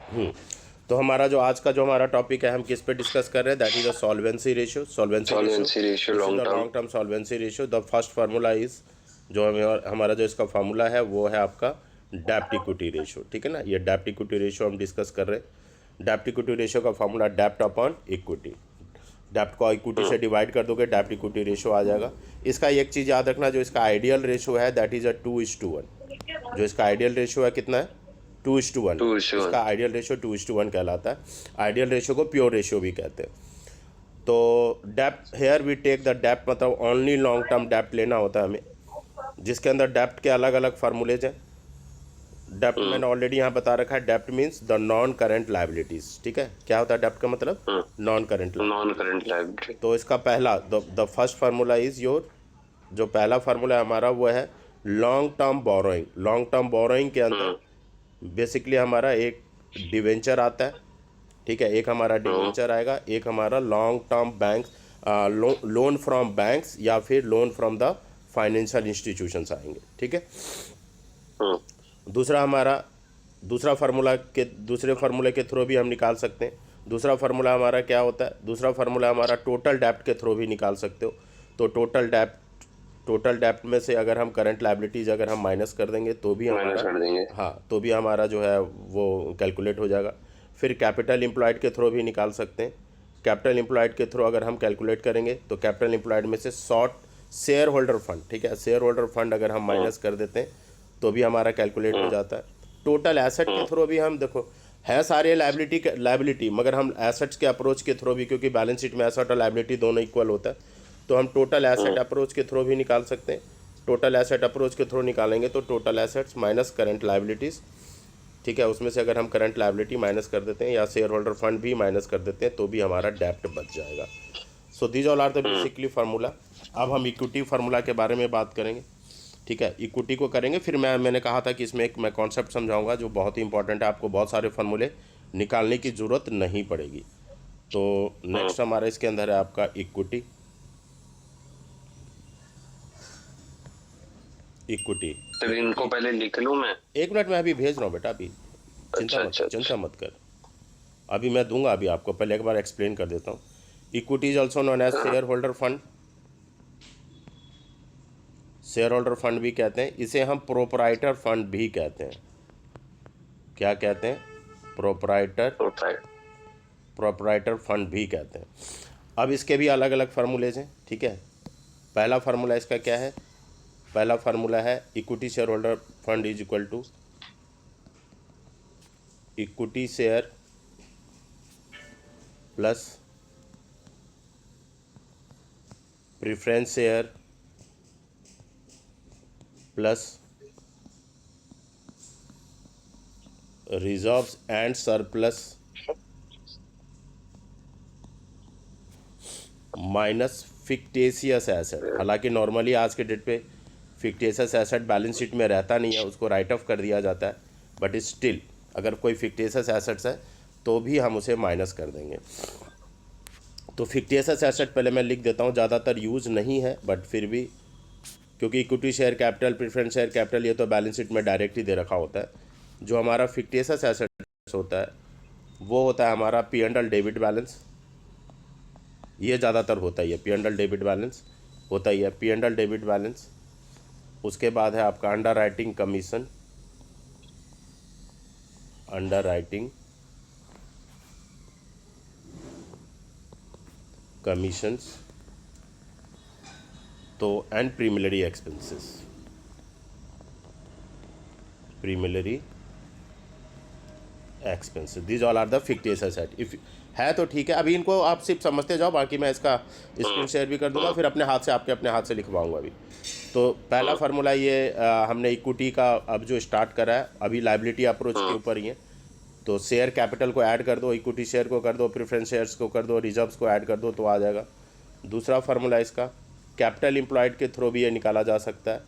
हम्म। तो हमारा जो आज का जो हमारा टॉपिक है, हम किस पे डिस्कस कर रहे हैं, that is the solvency ratio. Solvency ratio, solvency ratio this is long the term. Long term solvency ratio. The first formula is, जो हमें हमारा जो इसका फार्मूला है वो है आपका डेप्ट इक्विटी रेशियो। ठीक है ना, ये डेप्ट इक्विटी रेशियो हम डिस्कस कर रहे हैं। डेप्ट इक्विटी रेशियो का फार्मूला डेप्ट अपॉन इक्विटी। डेप्ट को इक्विटी से डिवाइड कर दोगे, डेप्ट इक्विटी रेशियो आ जाएगा। इसका एक चीज़ याद रखना, जो इसका आइडियल रेशियो है दैट इज़ अ 2:1। जो इसका आइडियल रेशियो है कितना है, 2:1। 2:1। इसका आइडियल रेशियो 2:1 कहलाता है। आइडियल रेशियो को प्योर रेशियो भी कहते हैं। तो डेप्ट, हेयर वी टेक द डेप्ट, मतलब ओनली लॉन्ग टर्म डेप्ट लेना होता है हमें, जिसके अंदर डेप्ट के अलग अलग फार्मूलेज हैं। डेप्ट मैंने ऑलरेडी यहाँ बता रखा है, डेप्ट means the non current liabilities. ठीक है, क्या होता है डेप्ट का मतलब, non current non liabilities. Current liability. तो इसका पहला, the first formula is your, जो पहला फार्मूला है हमारा वो है long term borrowing. Long term borrowing के अंदर बेसिकली हमारा एक डिवेंचर आता है। ठीक है, एक हमारा डिवेंचर आएगा, एक हमारा long term bank loan from banks या फिर loan from the financial institutions आएंगे। ठीक है, दूसरा हमारा, दूसरे फार्मूले के थ्रू भी हम निकाल सकते हैं। दूसरा फार्मूला हमारा क्या होता है, दूसरा फार्मूला हमारा टोटल डेप्ट के थ्रू भी निकाल सकते हो। तो टोटल डेप्ट में से अगर हम करंट लाइबिलिटीज अगर हम माइनस कर देंगे तो भी माइनस हमारा, कर देंगे। हाँ, तो भी हमारा जो है वो कैलकुलेट हो जाएगा। फिर कैपिटल एम्प्लॉयड के थ्रू भी निकाल सकते हैं। कैपिटल एम्प्लॉयड के थ्रू अगर हम कैलकुलेट करेंगे तो कैपिटल एम्प्लॉयड में से शॉर्ट शेयर होल्डर फंड, ठीक है, शेयर होल्डर फंड अगर हम माइनस कर देते हैं तो भी हमारा कैलकुलेट हो जाता है। टोटल एसेट के थ्रू भी हम देखो, है सारे लाइबिलिटी, मगर हम एसेट्स के अप्रोच के थ्रू भी, क्योंकि बैलेंस शीट में एसेट और लाइबिलिटी दोनों इक्वल होता है, तो हम टोटल एसेट अप्रोच के थ्रू भी निकाल सकते हैं। टोटल एसेट अप्रोच के थ्रू निकालेंगे तो total assets minus current liabilities. ठीक है, उसमें से अगर हम करंट लाइबिलिटी माइनस कर देते हैं या शेयर होल्डर फंड भी माइनस कर देते हैं तो भी हमारा डेप्ट बच जाएगा। So these all are the basically formula. अब हम इक्विटी फार्मूला के बारे में बात करेंगे। ठीक है, इक्विटी को करेंगे, फिर मैंने कहा था कि इसमें एक मैं कॉन्सेप्ट समझाऊंगा जो बहुत ही इंपॉर्टेंट है, आपको बहुत सारे फार्मूले निकालने की ज़रूरत नहीं पड़ेगी। तो नेक्स्ट हमारा इसके अंदर है आपका इक्विटी। इक्विटी, तो इनको पहले लिख लूँ मैं? एक मिनट में अभी भेज रहा हूँ बेटा, अभी अच्छा अच्छा चिंता अच्छा। मत कर। अभी मैं दूंगा, अभी आपको पहले एक बार एक्सप्लेन कर देता हूँ। Equity is also known as share holder fund. Share holder fund भी कहते हैं इसे, हम प्रोपराइटर फंड भी कहते हैं। क्या कहते हैं, प्रोपराइटर, प्रोफाइल। प्रोपराइटर फंड भी कहते हैं। अब इसके भी अलग अलग फार्मूलेज हैं। ठीक है, पहला फार्मूला इसका क्या है, पहला फार्मूला है equity share holder fund is equal to equity share plus preference share plus reserves and surplus minus fictitious asset. हालांकि नॉर्मली आज के डेट पे फिक्टेशियस एसेट बैलेंस शीट में रहता नहीं है, उसको राइट ऑफ कर दिया जाता है, बट स्टिल अगर कोई फिक्टेशियस एसेट्स है तो भी हम उसे माइनस कर देंगे। तो फिक्टेशियस एसेट पहले मैं लिख देता हूँ, ज़्यादातर यूज़ नहीं है बट फिर भी, क्योंकि equity share capital, preference share capital ये तो बैलेंस शीट में डायरेक्ट ही दे रखा होता है। जो हमारा फिक्टेशियस एसेट होता है वो होता है हमारा P and L debit balance. ये ज़्यादातर होता ही है, P and L debit balance होता ही है, P and L debit balance. उसके बाद है आपका under writing commission, under writing commissions, तो and preliminary expenses, preliminary expenses, these all are the fictitious asset. If है तो ठीक है, अभी इनको आप सिर्फ समझते जाओ, बाकी मैं इसका स्क्रीन शेयर भी कर दूंगा, फिर अपने हाथ से आपके अपने हाथ से लिखवाऊंगा अभी। तो पहला फार्मूला ये हमने इक्विटी का अब जो स्टार्ट करा है, अभी लाइबिलिटी अप्रोच के ऊपर ही है। तो शेयर कैपिटल को ऐड कर दो, इक्विटी शेयर को कर दो, प्रेफरेंस शेयर्स को कर दो, रिजर्व्स को ऐड कर दो तो आ जाएगा। दूसरा फार्मूला इसका कैपिटल एम्प्लॉयड के थ्रू भी ये निकाला जा सकता है।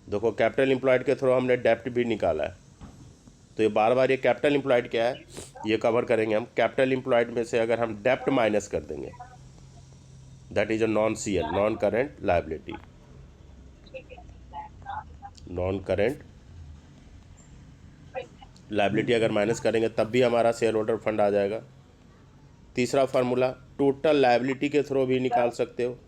देखो, कैपिटल एम्प्लॉयड के थ्रू हमने डेप्ट भी निकाला है, तो ये बार बार ये कैपिटल एम्प्लॉयड क्या है ये कवर करेंगे हम। कैपिटल एम्प्लॉयड में से अगर हम डेप्ट माइनस कर देंगे, that is a non C L, non current liability, non current liability अगर माइनस करेंगे तब भी हमारा शेयर होल्डर फंड आ जाएगा। तीसरा फार्मूला टोटल लायबिलिटी के थ्रू भी निकाल सकते हो,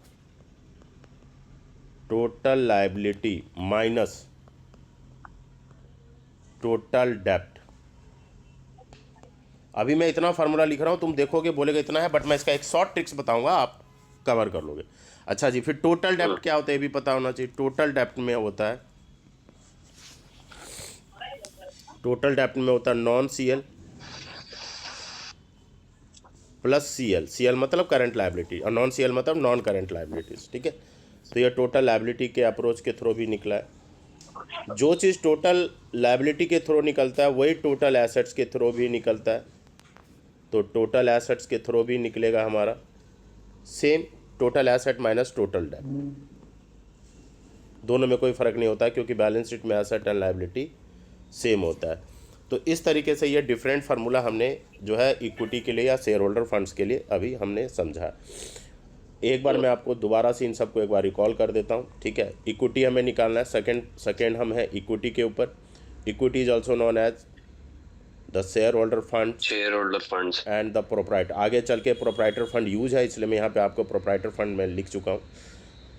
टोटल लायबिलिटी माइनस टोटल डेप्ट। अभी मैं इतना फार्मूला लिख रहा हूँ, तुम देखोगे बोलेगा इतना है, बट मैं इसका एक शॉर्ट ट्रिक्स बताऊंगा, आप कवर कर लोगे। अच्छा जी, फिर टोटल डेप्ट क्या होता है ये भी पता होना चाहिए। टोटल डेप्ट में होता है, टोटल डेप्ट में होता है non CL plus CL. CL मतलब करंट लायबिलिटी और नॉन सीएल मतलब नॉन करंट लायबिलिटीज। ठीक है, तो ये टोटल लायबिलिटी के अप्रोच के थ्रू भी निकला है। जो चीज़ टोटल लायबिलिटी के थ्रू निकलता है वही टोटल एसेट्स के थ्रू भी निकलता है। तो टोटल एसेट्स के थ्रू भी निकलेगा हमारा same total asset minus total डेप्ट। दोनों में कोई फ़र्क नहीं होता क्योंकि बैलेंस शीट में एसेट एंड लायबिलिटी सेम होता है। तो इस तरीके से ये डिफरेंट फार्मूला हमने जो है इक्विटी के लिए या शेयर होल्डर फंड्स के लिए अभी हमने समझा। एक बार मैं आपको दोबारा से इन सबको एक बार रिकॉल कर देता हूँ। ठीक है, इक्विटी हमें निकालना है, सेकेंड हम है इक्विटी के ऊपर। Equity is also known as the share holder funds and the proprietor. आगे चल के प्रोप्राइटर फंड यूज है, इसलिए मैं यहाँ पे आपको प्रोप्राइटर फंड में लिख चुका हूँ।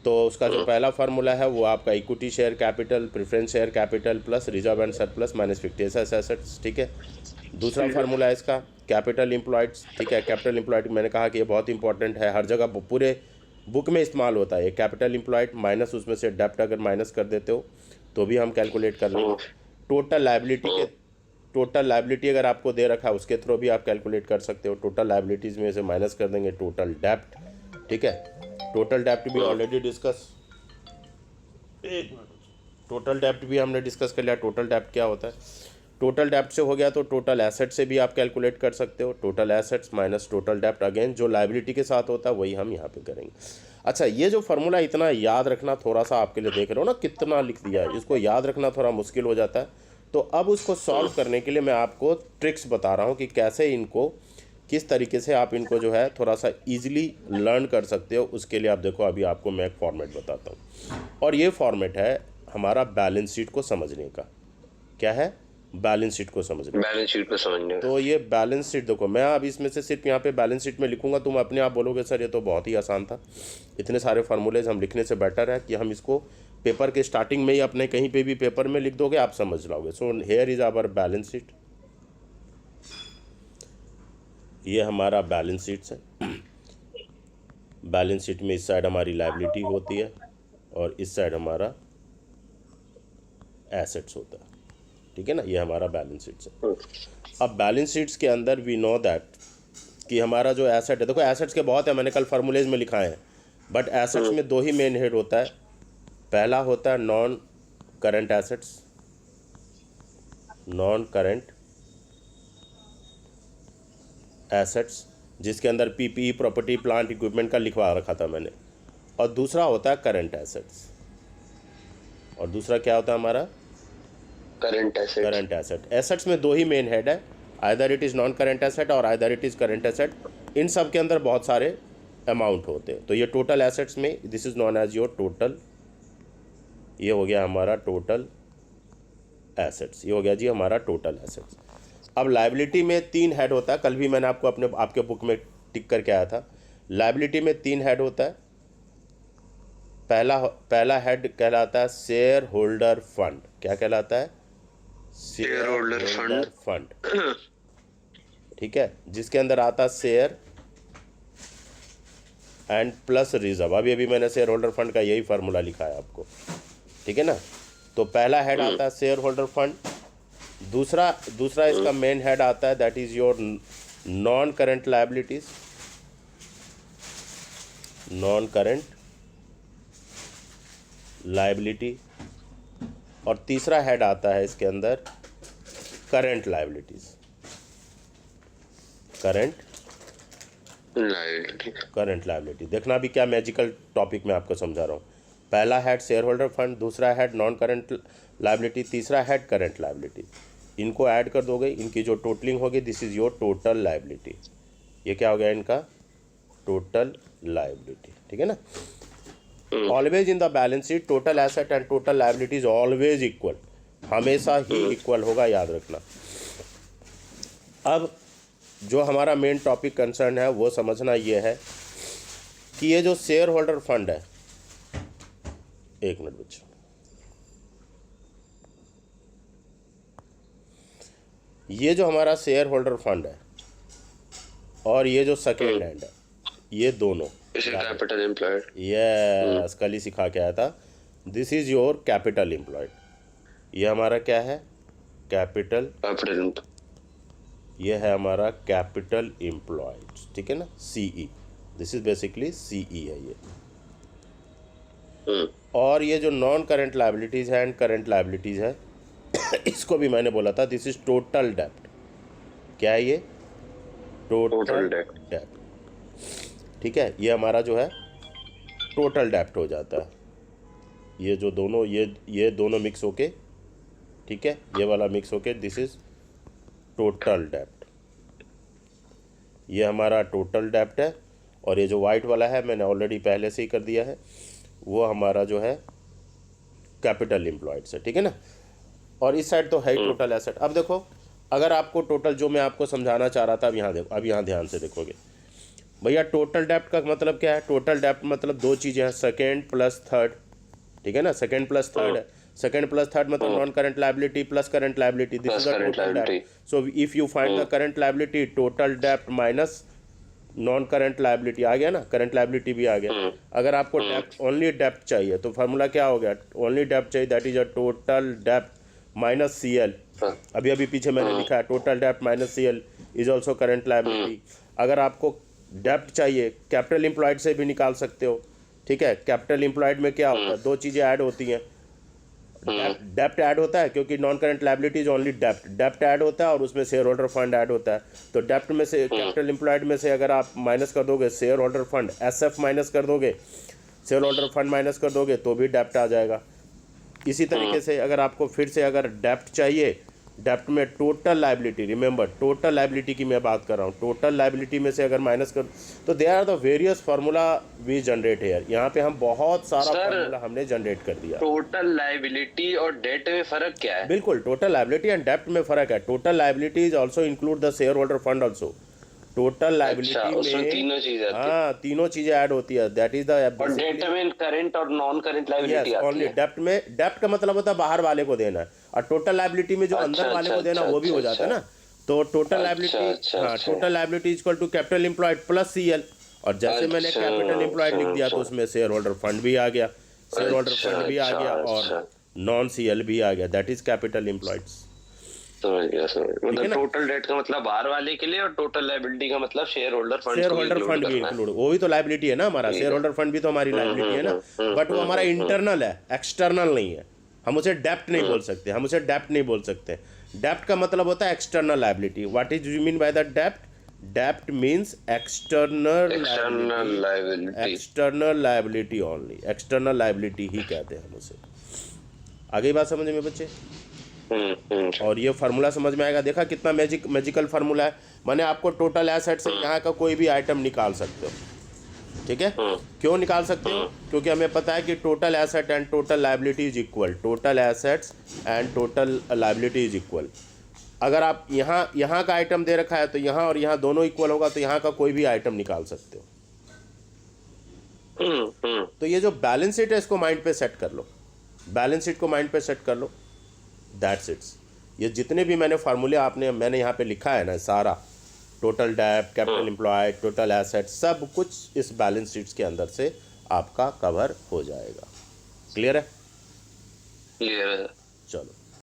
तो उसका जो पहला फार्मूला है वो आपका equity share capital preference share capital plus reserve and surplus minus fictitious assets. ठीक है, दूसरा फार्मूला है इसका कैपिटल एम्प्लॉयड। ठीक है, कैपिटल एम्प्लॉयड मैंने कहा कि ये बहुत इंपॉर्टेंट है, हर जगह पूरे बुक में इस्तेमाल होता है। ये कैपिटल एम्प्लॉयड माइनस उसमें से डेप्ट अगर माइनस कर देते हो तो भी हम कैलकुलेट कर लेंगे। टोटल लायबिलिटी अगर आपको दे रखा है उसके थ्रू भी आप कैलकुलेट कर सकते हो। टोटल लायबिलिटीज़ में से माइनस कर देंगे टोटल डेप्ट। ठीक है, टोटल डेप्ट भी ऑलरेडी डिस्कस, टोटल डेप्ट भी हमने डिस्कस कर लिया। टोटल डेप्ट क्या होता है, टोटल डेप्ट से हो गया तो टोटल एसेट से भी आप कैलकुलेट कर सकते हो। टोटल एसेट्स माइनस टोटल डेप्ट, अगेन जो लायबिलिटी के साथ होता है वही हम यहाँ पे करेंगे। अच्छा, ये जो फार्मूला इतना याद रखना थोड़ा सा आपके लिए देख रहे हो ना कितना लिख दिया है, इसको याद रखना थोड़ा मुश्किल हो जाता है। तो अब उसको सॉल्व करने के लिए मैं आपको ट्रिक्स बता रहा हूँ कि कैसे इनको, किस तरीके से आप इनको जो है थोड़ा सा इजीली लर्न कर सकते हो। उसके लिए आप देखो, अभी आपको मैं एक फॉर्मेट बताता हूँ और ये फॉर्मेट है हमारा बैलेंस शीट को समझने का। क्या है, बैलेंस शीट को समझने। तो ये बैलेंस शीट देखो, मैं अब इसमें से सिर्फ यहाँ पे बैलेंस शीट में लिखूंगा, तुम अपने आप बोलोगे सर ये तो बहुत ही आसान था, इतने सारे फार्मूलेज हम लिखने से बेटर है कि हम इसको पेपर के स्टार्टिंग में ही अपने कहीं पे भी पेपर में लिख दोगे, आप समझ लोगे। So here is our balance sheet. ये हमारा बैलेंस शीट है। बैलेंस शीट में इस साइड हमारी लायबिलिटी होती है और इस साइड हमारा एसेट्स होता है। ठीक है ना, ये हमारा बैलेंस शीट्स है। अब बैलेंस शीट्स के अंदर वी नो दैट कि हमारा जो एसेट है, देखो एसेट्स के बहुत है, मैंने कल फार्मूलेज में लिखा है, बट एसेट्स में दो ही मेन हेड होता है। पहला होता है non current assets, non current assets जिसके अंदर पीपीई प्रॉपर्टी प्लांट इक्विपमेंट का लिखवा रखा था मैंने, और दूसरा होता है करंट एसेट्स। और दूसरा क्या होता है हमारा, करंट एसेट। एसेट्स में दो ही मेन हेड है, either it is non current asset और either it is current asset. इन सब के अंदर बहुत सारे अमाउंट होते हैं। तो ये टोटल एसेट्स में this is known as your total, ये हो गया हमारा टोटल एसेट्स, ये हो गया जी हमारा टोटल एसेट्स। अब लायबिलिटी में 3 हेड होता है, कल भी मैंने आपको आपके बुक में टिक करके आया था। लायबिलिटी में 3 हेड होता है। पहला हेड कहलाता है शेयर होल्डर फंड। क्या कहलाता है, शेयर होल्डर फंड। ठीक है, जिसके अंदर आता है शेयर एंड प्लस रिजर्व। अभी मैंने शेयर होल्डर फंड का यही फार्मूला लिखा है आपको। ठीक है ना, तो पहला हेड आता है शेयर होल्डर फंड। दूसरा इसका मेन हेड आता है, that is your non current liabilities, non current liability. और तीसरा हेड आता है इसके अंदर करंट लायबिलिटीज, करंट लायबिलिटी। देखना भी क्या मैजिकल टॉपिक मैं आपको समझा रहा हूँ। पहला हेड शेयर होल्डर फंड, दूसरा हेड नॉन करंट लायबिलिटी, तीसरा हेड करंट लायबिलिटी। इनको ऐड कर दोगे, इनकी जो टोटलिंग होगी this is your total liability. ये क्या हो गया इनका टोटल लायबिलिटी। ठीक है ना, always in the balance sheet total asset and total liability is always equal, हमेशा ही इक्वल होगा, याद रखना। अब जो हमारा मेन टॉपिक कंसर्न है वो समझना ये है कि ये जो शेयर होल्डर फंड है, एक मिनट बच्चों, ये जो हमारा शेयर होल्डर फंड है और ये जो सेकेंड हैंड है, ये दोनों कैपिटल एम्प्लॉयड, ये कल ही सिखा के आया था। This is your capital employed. ये हमारा क्या है? कैपिटल, ये है हमारा कैपिटल एम्प्लॉयड, ठीक है ना, CE. This is basically CE है ये। और ये जो नॉन करंट लायबिलिटीज है एंड करंट लायबिलिटीज है इसको भी मैंने बोला था, दिस इज टोटल डेप्ट। क्या है ये? टोटल डेप्ट, ठीक है। ये हमारा जो है टोटल डेप्ट हो जाता है। ये जो दोनों ये दोनों मिक्स होके, ठीक है, ये वाला मिक्स होके दिस इज टोटल डेप्ट। ये हमारा टोटल डेप्ट है। और ये जो वाइट वाला है मैंने ऑलरेडी पहले से ही कर दिया है, वो हमारा जो है कैपिटल एम्प्लॉयड से, ठीक है ना। और इस साइड तो है ही टोटल एसेट। अब देखो, अगर आपको टोटल जो मैं आपको समझाना चाह रहा था, अब यहाँ देखो, अब यहाँ ध्यान से देखोगे भैया, टोटल डेप्ट का मतलब क्या है? टोटल डेप्ट मतलब दो चीज़ें हैं, सेकेंड प्लस थर्ड, ठीक है ना। सेकेंड प्लस थर्ड है, सेकेंड प्लस थर्ड मतलब non current liability plus current liability, this is the total डेप्ट। So if you find the current liability, total डेप्ट माइनस नॉन करंट लायबिलिटी, आ गया ना, करंट लायबिलिटी भी आ गया। अगर आपको डेप्ट, ओनली डेप्ट चाहिए तो फार्मूला क्या हो गया? ओनली डेप्ट चाहिए, दैट इज अ टोटल डेप्ट माइनस सी एल। अभी अभी पीछे मैंने लिखा है, टोटल डेप्ट minus C L is also current liability. अगर आपको डेप्ट चाहिए, कैपिटल एम्प्लॉयड से भी निकाल सकते हो, ठीक है। कैपिटल एम्प्लॉयड में क्या होता है? दो चीज़ें ऐड होती हैं। डेप्ट ऐड होता है क्योंकि non current liability is only डेप्ट ऐड होता है और उसमें शेयर होल्डर फंड ऐड होता है। तो डेप्ट में से, कैपिटल एम्प्लॉयड में से अगर आप माइनस कर दोगे share holder fund, SF minus कर दोगे, शेयर होल्डर फंड माइनस कर दोगे तो भी डेप्ट आ जाएगा। इसी तरीके से अगर आपको फिर से अगर डेप्ट चाहिए, डेप्ट में total liability, remember total liability की मैं बात कर रहा हूँ, टोटल लायबिलिटी में से अगर माइनस कर, तो they are the various formula we generate here. यहाँ पे हम बहुत सारा फार्मूला हमने जनरेट कर दिया। टोटल लायबिलिटी और डेट में फर्क क्या है? बिल्कुल, टोटल लायबिलिटी एंड डेप्ट में फर्क है। Total liability is also include the share holder fund also. Total liability में तीनों चीजें, हाँ, तीनों चीजें ऐड होती है, दैट इज द। और डेट में करंट और नॉन करंट लायबिलिटी आती ओनली है। डेप्ट में, डेप्ट का मतलब होता है बाहर वाले को देना है, और टोटल लायबिलिटी में जो अंदर वाले को देना वो भी हो जाता है ना। तो टोटल लायबिलिटी, हाँ, total liability is equal to capital employed plus CL. और जैसे मैंने कैपिटल एम्प्लॉयड लिख दिया तो उसमें शेयर होल्डर फंड भी आ गया, शेयर होल्डर फंड भी आ गया और नॉन सीएल भी आ गया, दैट इज कैपिटल एम्प्लॉयड। समझ गया। मतलब टोटल डेट का मतलब बाहर वाले के लिए और टोटल लायबिलिटी का मतलब शेयर होल्डर फंड भी इंक्लूड, वो भी तो लायबिलिटी है ना हमारा, शेयर होल्डर फंड भी तो हमारी लायबिलिटी है ना, बट वो हमारा इंटरनल है, एक्सटर्नल नहीं है। हम उसे डेप्ट नहीं बोल सकते, हम उसे डेप्ट नहीं बोल सकते। डेप्ट का मतलब होता है external liability. What is you mean by the dept? Dept means external liability, external liability only, external liability ही कहते हैं हम उसे। आगे बात समझ में बच्चे? और ये फार्मूला समझ में आएगा। देखा कितना मैजिकल फार्मूला है। मैंने आपको टोटल एसेट से यहाँ का कोई भी आइटम निकाल सकते हो, ठीक है। क्यों निकाल सकते हो? क्योंकि हमें पता है कि total asset and total liability is equal, total assets and total liability is equal. अगर आप यहाँ का आइटम दे रखा है तो यहाँ और यहाँ दोनों इक्वल होगा, तो यहाँ का कोई भी आइटम निकाल सकते हो। तो ये जो बैलेंस शीट है इसको माइंड पे सेट कर लो, बैलेंस शीट को माइंड पे सेट कर लो, दैट्स इट्स। ये जितने भी मैंने फार्मूले मैंने यहाँ पे लिखा है ना, सारा टोटल डेप्ट, कैपिटल एम्प्लॉयड, टोटल एसेट, सब कुछ इस बैलेंस शीट्स के अंदर से आपका कवर हो जाएगा। क्लियर है? क्लियर है। चलो।